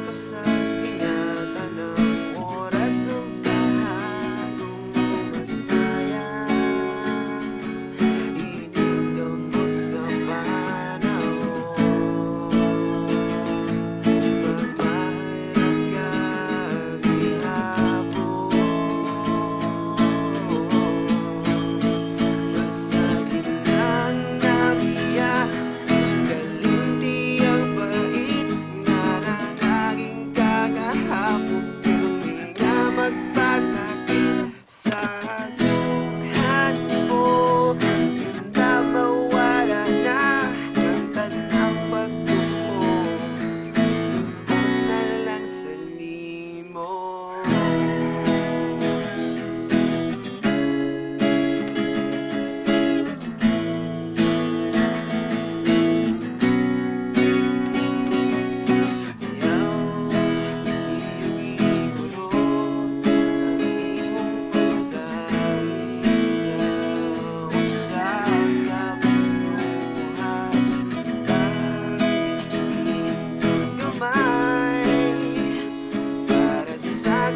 sa tinatanang oras ang kahapong masaya. Inigamot sa panahon, mamahirap ka gihapon. Masakit lang nabiya, kalimti ang bait nga nangaging kakahapon. Pero di nga magpasakit sa dughan mo. Yun na mawala na ng tanang pagtumo, doon na lang sa limo. Sa